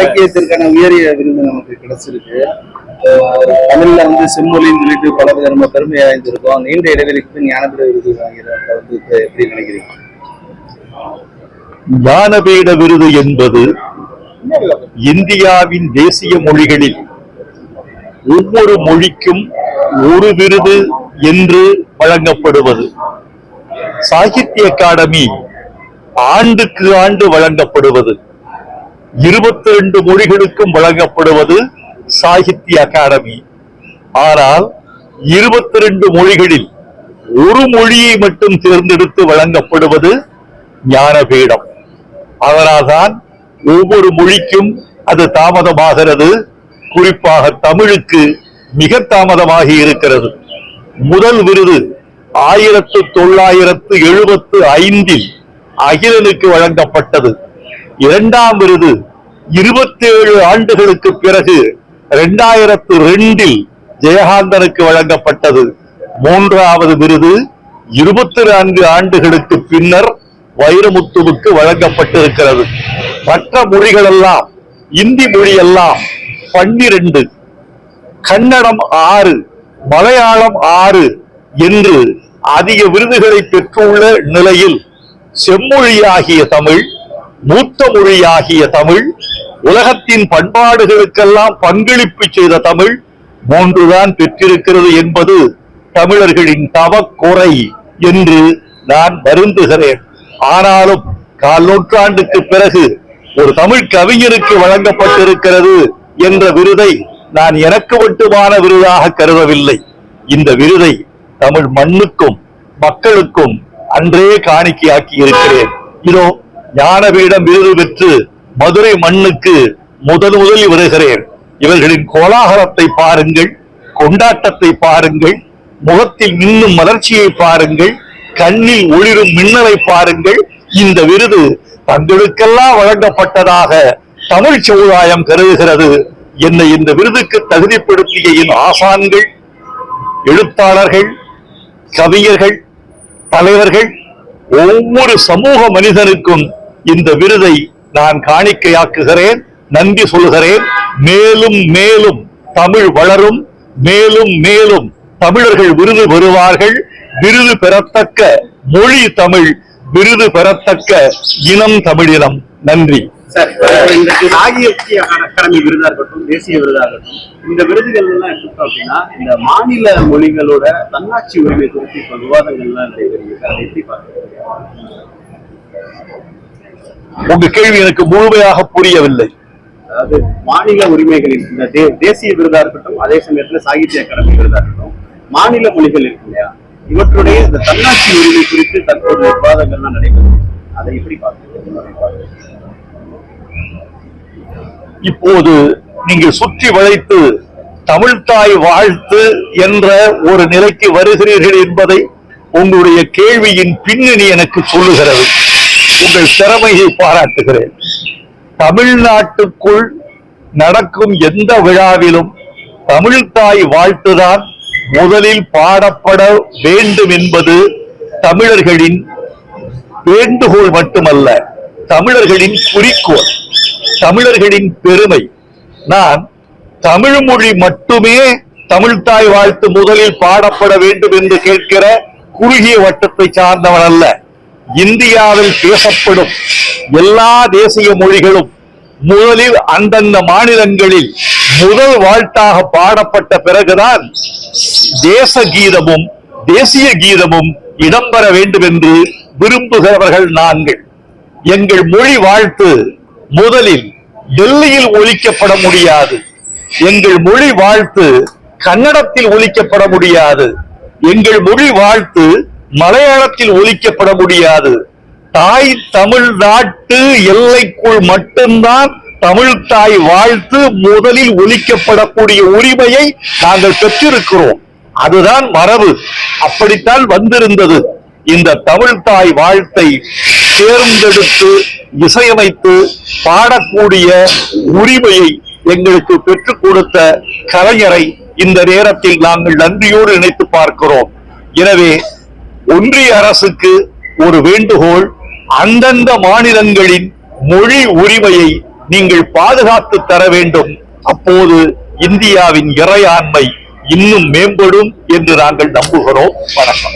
இலக்கியத்திற்கான உயரிய விருது நமக்கு கிடைச்சிருக்கு. தமிழ்ல செம்மொழின்னு சொல்லிட்டு பல நம்ம பெருமை அடைந்திருக்கோம். நீண்ட இடைவெளிக்கு ஞானபீட விருது வாங்கிறது எப்படி நினைக்கிறீங்க? ஞானபீட விருது என்பது இந்தியாவின் தேசிய மொழிகளில் ஒவ்வொரு மொழிக்கும் ஒரு விருது என்று வழங்கப்படுவது. சாகித்ய அகாடமி ஆண்டுக்கு ஆண்டு வழங்கப்படுவது. 22 மொழிகளுக்கும் வழங்கப்படுவது சாகித்ய அகாடமி. ஆனால் 22 மொழிகளில் ஒரு மொழியை மட்டும் தேர்ந்தெடுத்து வழங்கப்படுவது ஞானபீடம். அதனால்தான் ஒவ்வொரு மொழிக்கும் அது தாமதமாகிறது. குறிப்பாக தமிழுக்கு மிக தாமதமாகி இருக்கிறது. முதல் விருது 1975 அகிலனுக்கு வழங்கப்பட்டது. இரண்டாம் விருது 27 ஆண்டுகளுக்கு பிறகு 2002 ஜெயகாந்தனுக்கு வழங்கப்பட்டது. மூன்றாவது விருது 24 ஆண்டுகளுக்கு பின்னர் வைரமுத்துவுக்கு வழங்கப்பட்டிருக்கிறது. மற்ற மொழிகளெல்லாம், இந்தி மொழியெல்லாம் 12, கன்னடம் 6, மலையாளம் 6 என்று அதிக விருதுகளை பெற்றுள்ள நிலையில் செம்மொழியாகிய தமிழ், மூத்த மொழியாகிய தமிழ், உலகத்தின் பண்பாடுகளுக்கெல்லாம் பங்களிப்பு செய்த தமிழ் 3 தான் பெற்றிருக்கிறது என்பது தமிழர்களின் தவக்குறை என்று நான் வருந்துகிறேன். ஆனாலும் 4 நூற்றாண்டுக்கு பிறகு ஒரு தமிழ் கவிஞருக்கு வழங்கப்பட்டிருக்கிறது என்ற விருதை நான் எனக்கு மட்டுமான விருதாக கருதவில்லை. இந்த விருதை தமிழ் மண்ணுக்கும் மக்களுக்கும் அன்றே காணிக்கையாக்கி இருக்கிறேன். இதோ ஞானபீடம் விருது பெற்று மதுரை மண்ணுக்கு முதலில் வருகிறேன். இவர்களின் கோலாகலத்தை பாருங்கள், கொண்டாட்டத்தை பாருங்கள், முகத்தில் இன்னும் மலர்ச்சியை பாருங்கள், கண்ணில் ஒளிரும் மின்னலை பாருங்கள். இந்த விருது தங்களுக்கெல்லாம் வழங்கப்பட்டதாக தமிழ் சமுதாயம் கருதுகிறது. என்னை இந்த விருதுக்கு தகுதிப்படுத்திய என் ஆசான்கள், எழுத்தாளர்கள், கவிஞர்கள், தலைவர்கள், ஒவ்வொரு சமூக மனிதனுக்கும் இந்த விருதை நான் காணிக்கையாக்குகிறேன், நன்றி சொல்கிறேன். மேலும் மேலும் தமிழ் வளரும், மேலும் மேலும் தமிழர்கள் விருது பெறுவார்கள். விருது பெறத்தக்க மொழி தமிழ், விருது பெறத்தக்க இனம் தமிழினம். நன்றி. சாகித்ய அகாடமி விருதா இருக்கட்டும், தேசிய விருதா இருக்கட்டும், இந்த விருதுகள் எல்லாம் எடுத்துட்டோம் அப்படின்னா இந்த மாநில மொழிகளோட தன்னாட்சி உரிமை குறித்து இப்ப விவாதங்கள்லாம் நடைபெறுகிறது. அதை எப்படி பார்க்கிறீங்க? உங்க கேள்வி எனக்கு முழுமையாக புரியவில்லை. அதாவது மாநில உரிமைகளில் இந்த தேசிய விருதா இருக்கட்டும், அதே சமயத்துல சாகித்ய அகாடமி விருதா இருக்கட்டும், மாநில மொழிகள் இருக்கு இல்லையா, இவற்றுடைய இந்த தன்னாட்சி உரிமை குறித்து தற்போது விவாதங்கள்லாம் நடைபெறும். அதை எப்படி பார்க்கிறீங்க? இப்போது நீங்கள் சுற்றி வளைத்து தமிழ்தாய் வாழ்த்து என்ற ஒரு நிலைக்கு வருகிறீர்கள் என்பதை உங்களுடைய கேள்வியின் பின்னணி எனக்கு சொல்லுகிறது. உங்கள் திறமையை பாராட்டுகிறேன். தமிழ்நாட்டுக்குள் நடக்கும் எந்த விழாவிலும் தமிழ்தாய் வாழ்த்துதான் முதலில் பாடப்பட வேண்டும் என்பது தமிழர்களின் வேண்டுகோள் மட்டுமல்ல, தமிழர்களின் குறிக்கோள், தமிழர்களின் பெருமை. நான் தமிழ் மொழி மட்டுமே தமிழ்தாய் வாழ்த்து முதலில் பாடப்பட வேண்டும் என்று கேட்கிற குறுகிய வட்டத்தை சார்ந்தவன் அல்ல. இந்தியாவில் பேசப்படும் எல்லா தேசிய மொழிகளும் முதலில் அந்தந்த மாநிலங்களில் முதல் வாழ்த்தாக பாடப்பட்ட பிறகுதான் தேச கீதமும் தேசிய கீதமும் இடம்பெற வேண்டும் என்று விரும்புகிறவர்கள் நாங்கள். எங்கள் மொழி வாழ்த்து முதலில் டெல்லியில் ஒலிக்கப்பட முடியாது. எங்கள் மொழி வாழ்த்து கன்னடத்தில் ஒலிக்கப்பட முடியாது. எங்கள் மொழி வாழ்த்து மலையாளத்தில் ஒலிக்கப்பட முடியாது. தாய் தமிழ்நாட்டு எல்லைக்குள் மட்டும்தான் தமிழ்தாய் வாழ்த்து முதலில் ஒலிக்கப்படக்கூடிய உரிமையை நாங்கள் பெற்றிருக்கிறோம். அதுதான் மரபு, அப்படித்தான் வந்திருந்தது. இந்த தமிழ்தாய் வாழ்த்தை தேர்ந்தெடுத்து இசையமைத்து பாடக்கூடிய உரிமையை எங்களுக்கு பெற்றுக் கொடுத்த கலைஞரை இந்த நேரத்தில் நாங்கள் நன்றியோடு நினைத்து பார்க்கிறோம். எனவே ஒன்றிய அரசுக்கு ஒரு வேண்டுகோள், அந்தந்த மாநிலங்களின் மொழி உரிமையை நீங்கள் பாதுகாத்து தர வேண்டும். அப்போது இந்தியாவின் இறையாண்மை இன்னும் மேம்படும் என்று நாங்கள் நம்புகிறோம். வணக்கம்.